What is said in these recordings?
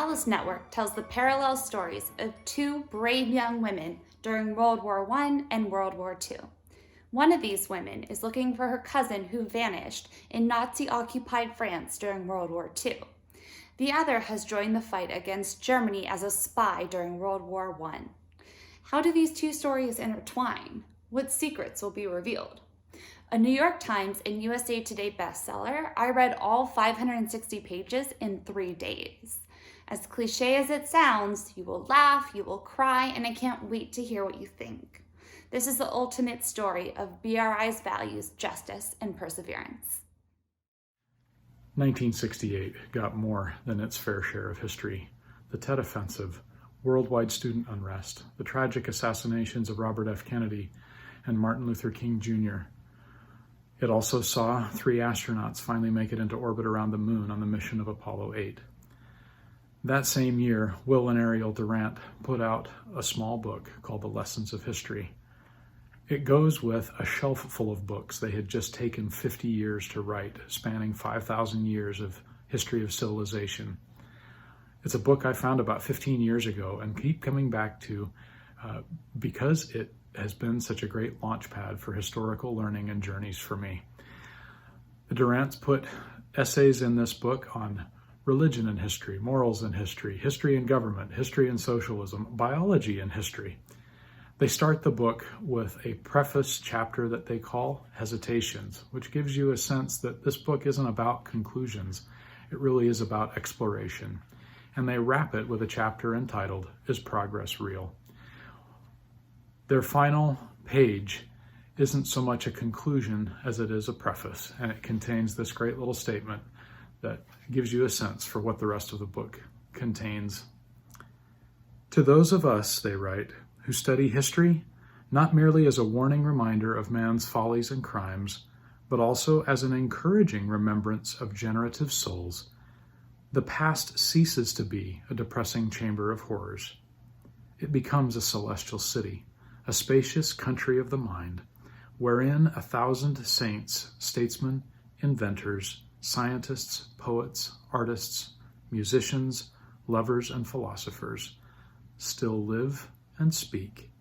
Alice Network tells the parallel stories of two brave young women during World War I and World War II. One of these women is looking for her cousin who vanished in Nazi-occupied France during World War II. The other has joined the fight against Germany as a spy during World War I. How do these two stories intertwine? What secrets will be revealed? A New York Times and USA Today bestseller, I read all 560 pages in 3 days. As cliche as it sounds, you will laugh, you will cry, and I can't wait to hear what you think. This is the ultimate story of BRI's values, justice, and perseverance. 1968 got more than its fair share of history. The Tet Offensive, worldwide student unrest, the tragic assassinations of Robert F. Kennedy and Martin Luther King Jr. It also saw 3 astronauts finally make it into orbit around the moon on the mission of Apollo 8. That same year, Will and Ariel Durant put out a small book called The Lessons of History. It goes with a shelf full of books they had just taken 50 years to write, spanning 5,000 years of history of civilization. It's a book I found about 15 years ago and keep coming back to because it has been such a great launch pad for historical learning and journeys for me. The Durants put essays in this book on religion and history, morals and history, history and government, history and socialism, biology and history. They start the book with a preface chapter that they call Hesitations, which gives you a sense that this book isn't about conclusions. It really is about exploration. And they wrap it with a chapter entitled, Is Progress Real? Their final page isn't so much a conclusion as it is a preface, and it contains this great little statement that gives you a sense for what the rest of the book contains. To those of us, they write, who study history, not merely as a warning reminder of man's follies and crimes, but also as an encouraging remembrance of generative souls, the past ceases to be a depressing chamber of horrors. It becomes a celestial city, a spacious country of the mind, wherein 1,000 saints, statesmen, inventors, scientists, poets, artists, musicians, lovers, and philosophers still live and speak,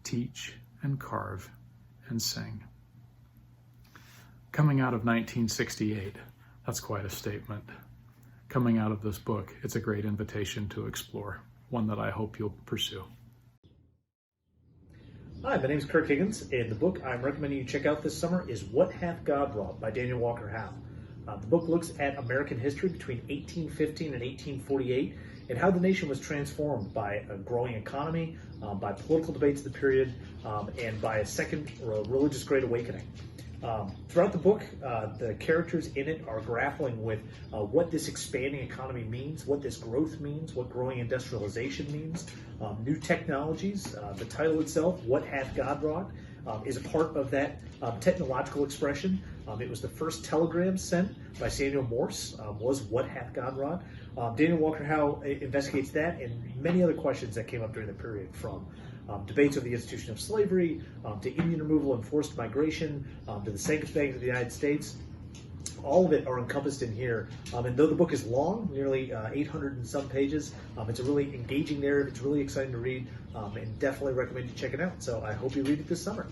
teach and carve and sing. Coming out of 1968, that's quite a statement. Coming out of this book, it's a great invitation to explore, one that I hope you'll pursue. Hi, my name is Kirk Higgins, and the book I'm recommending you check out this summer is What Hath God Wrought by Daniel Walker Howe. The book looks at American history between 1815 and 1848 and how the nation was transformed by a growing economy, by political debates of the period, and by a second religious Great Awakening. Throughout the book, the characters in it are grappling with what this expanding economy means, what this growth means, what growing industrialization means, new technologies. The title itself, What Hath God Wrought, is a part of that technological expression. It was the first telegram sent by Samuel Morse, was What Hath God Wrought. Daniel Walker Howe investigates that and many other questions that came up during the period, from debates over the institution of slavery, to Indian removal and forced migration, to the sanctity of the United States. All of it are encompassed in here. And though the book is long, nearly 800 and some pages, it's a really engaging narrative. It's really exciting to read, and definitely recommend you check it out. So I hope you read it this summer.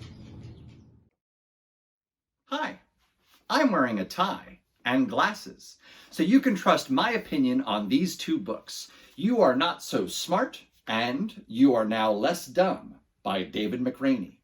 Hi, I'm wearing a tie and glasses, so you can trust my opinion on these 2 books. You Are Not So Smart and You Are Now Less Dumb by David McRaney.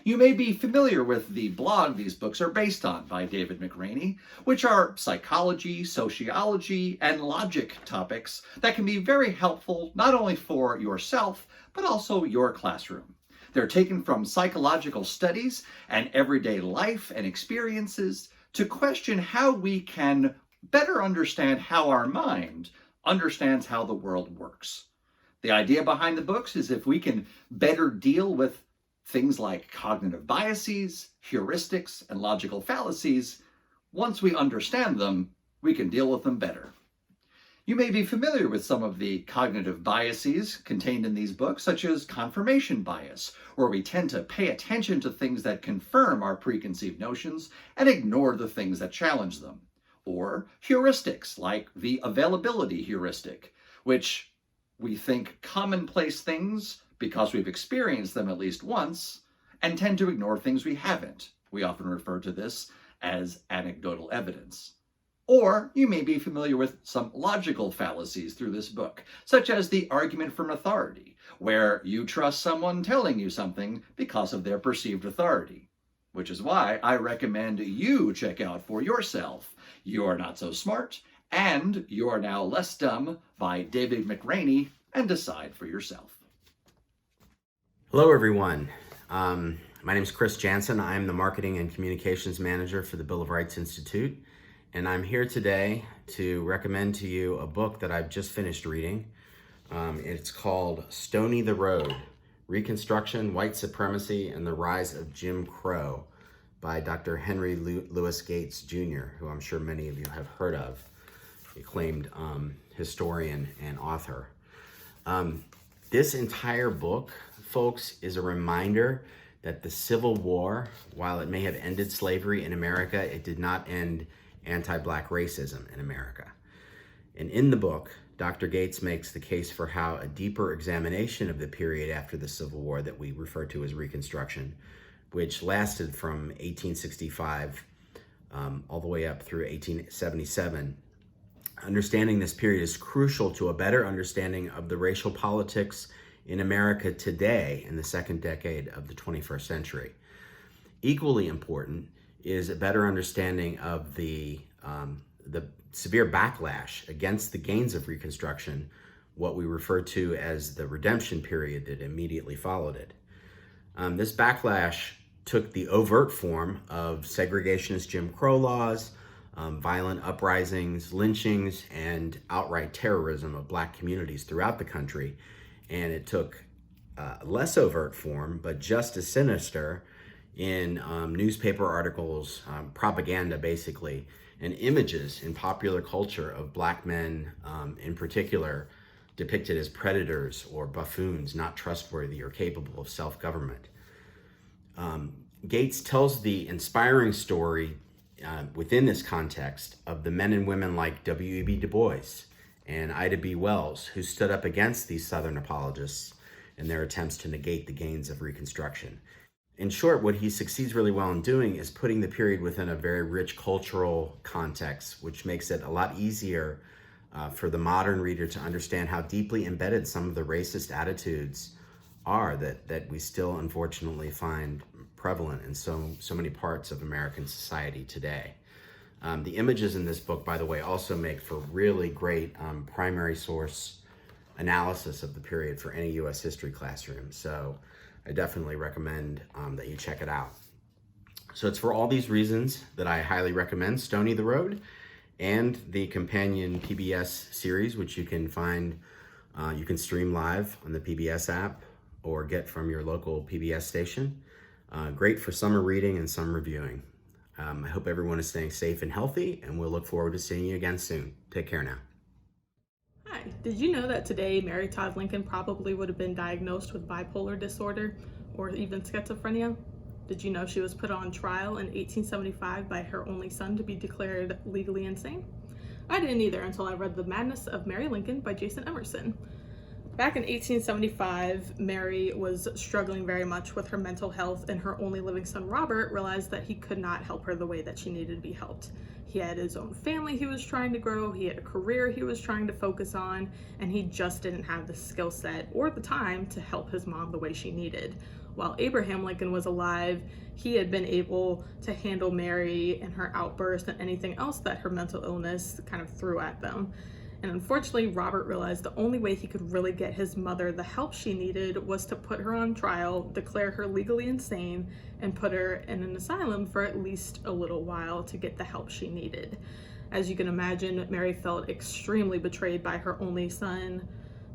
You may be familiar with the blog these books are based on by David McRaney, which are psychology, sociology, and logic topics that can be very helpful not only for yourself, but also your classroom. They're taken from psychological studies and everyday life and experiences to question how we can better understand how our mind understands how the world works. The idea behind the books is if we can better deal with things like cognitive biases, heuristics, and logical fallacies, once we understand them, we can deal with them better. You may be familiar with some of the cognitive biases contained in these books, such as confirmation bias, where we tend to pay attention to things that confirm our preconceived notions and ignore the things that challenge them. Or heuristics, like the availability heuristic, which we think commonplace things because we've experienced them at least once, and tend to ignore things we haven't. We often refer to this as anecdotal evidence. Or you may be familiar with some logical fallacies through this book, such as the argument from authority, where you trust someone telling you something because of their perceived authority. Which is why I recommend you check out for yourself You Are Not So Smart and You Are Now Less Dumb by David McRaney, and decide for yourself. Hello, everyone. My name is Chris Jansen. I'm the Marketing and Communications Manager for the Bill of Rights Institute, and I'm here today to recommend to you a book that I've just finished reading. It's called Stony the Road, Reconstruction, White Supremacy, and the Rise of Jim Crow by Dr. Henry Louis Gates, Jr., who I'm sure many of you have heard of, acclaimed historian and author. This entire book, folks, is a reminder that the Civil War, while it may have ended slavery in America, it did not end anti-Black racism in America. And in the book, Dr. Gates makes the case for how a deeper examination of the period after the Civil War that we refer to as Reconstruction, which lasted from 1865 all the way up through 1877, understanding this period is crucial to a better understanding of the racial politics in America today in the second decade of the 21st century. Equally important is a better understanding of the severe backlash against the gains of Reconstruction, what we refer to as the redemption period that immediately followed it. This backlash took the overt form of segregationist Jim Crow laws, violent uprisings, lynchings, and outright terrorism of Black communities throughout the country. And it took less overt form, but just as sinister, in newspaper articles, propaganda basically, and images in popular culture of Black men in particular depicted as predators or buffoons, not trustworthy or capable of self-government. Gates tells the inspiring story within this context of the men and women like W.E.B. Du Bois and Ida B. Wells, who stood up against these Southern apologists in their attempts to negate the gains of Reconstruction. In short, what he succeeds really well in doing is putting the period within a very rich cultural context, which makes it a lot easier for the modern reader to understand how deeply embedded some of the racist attitudes are that we still unfortunately find prevalent in so many parts of American society today. The images in this book, by the way, also make for really great primary source analysis of the period for any U.S. history classroom. So I definitely recommend that you check it out. So it's for all these reasons that I highly recommend Stony the Road and the companion PBS series, which you can find, you can stream live on the PBS app or get from your local PBS station. Great for summer reading and summer reviewing. I hope everyone is staying safe and healthy, and we'll look forward to seeing you again soon. Take care now. Hi, did you know that today Mary Todd Lincoln probably would have been diagnosed with bipolar disorder or even schizophrenia? Did you know she was put on trial in 1875 by her only son to be declared legally insane? I didn't either until I read The Madness of Mary Lincoln by Jason Emerson. Back in 1875, Mary was struggling very much with her mental health, and her only living son, Robert, realized that he could not help her the way that she needed to be helped. He had his own family he was trying to grow, he had a career he was trying to focus on, and he just didn't have the skill set or the time to help his mom the way she needed. While Abraham Lincoln was alive, he had been able to handle Mary and her outbursts and anything else that her mental illness kind of threw at them. And unfortunately, Robert realized the only way he could really get his mother the help she needed was to put her on trial, declare her legally insane, and put her in an asylum for at least a little while to get the help she needed. As you can imagine, Mary felt extremely betrayed by her only son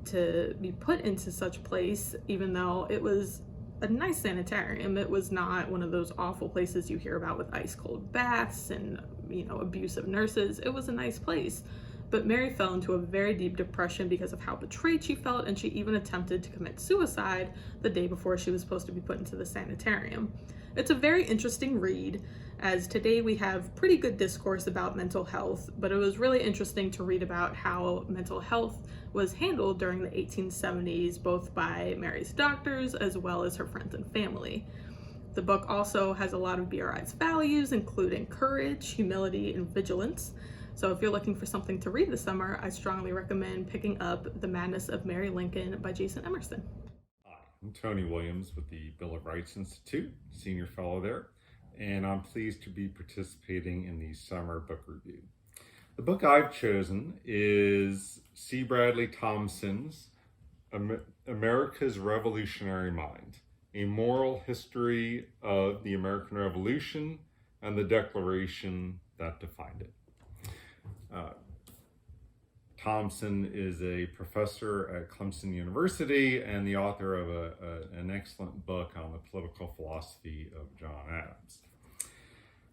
to be put into such a place, even though it was a nice sanitarium. It was not one of those awful places you hear about with ice cold baths and, abusive nurses. It was a nice place. But Mary fell into a very deep depression because of how betrayed she felt, and she even attempted to commit suicide the day before she was supposed to be put into the sanitarium. It's a very interesting read, as today we have pretty good discourse about mental health, but it was really interesting to read about how mental health was handled during the 1870s, both by Mary's doctors as well as her friends and family. The book also has a lot of BRI's values, including courage, humility, and vigilance. So if you're looking for something to read this summer, I strongly recommend picking up The Madness of Mary Lincoln by Jason Emerson. Hi, I'm Tony Williams with the Bill of Rights Institute, Senior Fellow there, and I'm pleased to be participating in the summer book review. The book I've chosen is C. Bradley Thompson's America's Revolutionary Mind, A Moral History of the American Revolution and the Declaration that Defined it. Thompson is a professor at Clemson University and the author of an excellent book on the political philosophy of John Adams.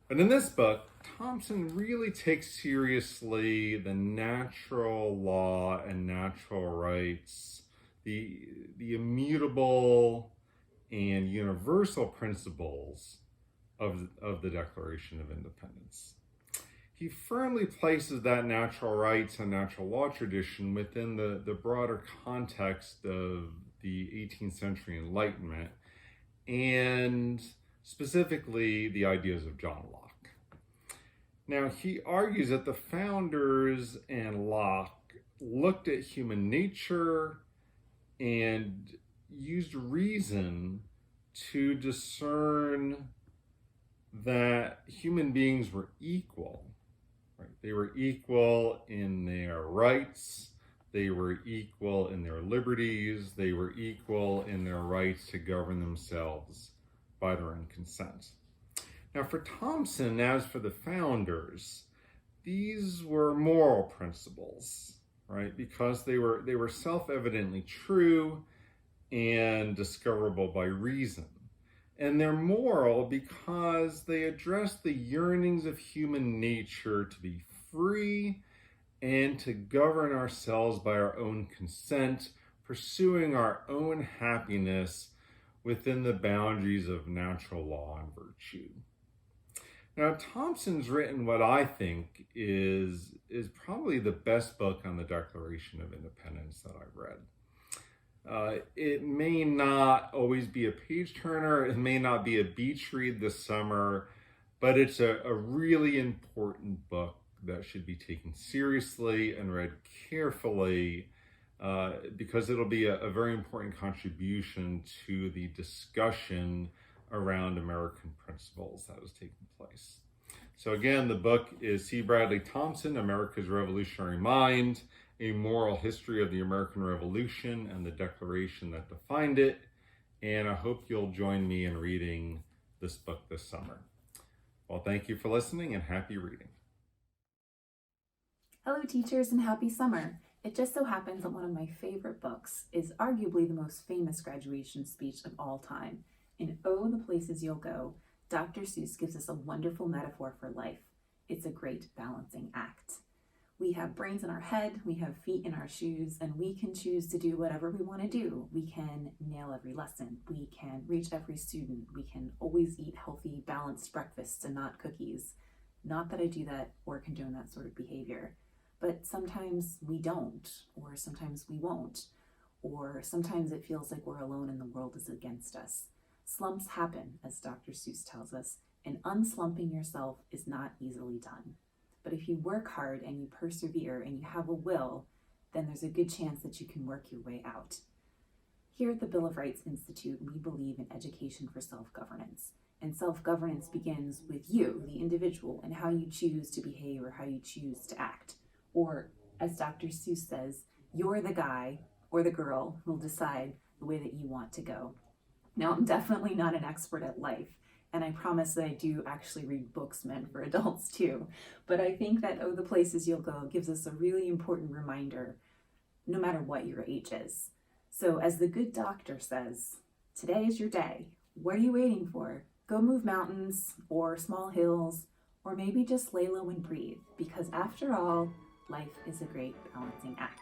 But in this book, Thompson really takes seriously the natural law and natural rights, the immutable and universal principles of the Declaration of Independence. He firmly places that natural rights and natural law tradition within the broader context of the 18th century Enlightenment, and specifically the ideas of John Locke. Now, he argues that the founders and Locke looked at human nature and used reason to discern that human beings were equal. Right? They were equal in their rights, they were equal in their liberties, they were equal in their rights to govern themselves by their own consent. Now, for Thompson, as for the founders, these were moral principles, right? Because they were self-evidently true and discoverable by reason. And they're moral because they address the yearnings of human nature to be free and to govern ourselves by our own consent, pursuing our own happiness within the boundaries of natural law and virtue. Now, Thompson's written what I think is probably the best book on the Declaration of Independence that I've read. It may not always be a page turner, it may not be a beach read this summer, but it's a really important book that should be taken seriously and read carefully, because it'll be a very important contribution to the discussion around American principles that is taking place. So again, the book is C. Bradley Thompson, America's Revolutionary Mind, A Moral History of the American Revolution and the Declaration that Defined it. And I hope you'll join me in reading this book this summer. Well, thank you for listening and happy reading. Hello teachers and happy summer. It just so happens that one of my favorite books is arguably the most famous graduation speech of all time. In Oh, the Places You'll Go, Dr. Seuss gives us a wonderful metaphor for life. It's a great balancing act. We have brains in our head, we have feet in our shoes, and we can choose to do whatever we want to do. We can nail every lesson, we can reach every student, we can always eat healthy, balanced breakfasts and not cookies. Not that I do that or condone that sort of behavior, but sometimes we don't, or sometimes we won't, or sometimes it feels like we're alone and the world is against us. Slumps happen, as Dr. Seuss tells us, and unslumping yourself is not easily done. But if you work hard and you persevere and you have a will, then there's a good chance that you can work your way out. Here at the Bill of Rights Institute, we believe in education for self-governance. And self-governance begins with you, the individual, and how you choose to behave or how you choose to act. Or, as Dr. Seuss says, you're the guy or the girl who'll decide the way that you want to go. Now, I'm definitely not an expert at life, and I promise that I do actually read books meant for adults too. But I think that Oh, the Places You'll Go gives us a really important reminder, no matter what your age is. So as the good doctor says, today is your day. What are you waiting for? Go move mountains or small hills, or maybe just lay low and breathe, because after all, life is a great balancing act.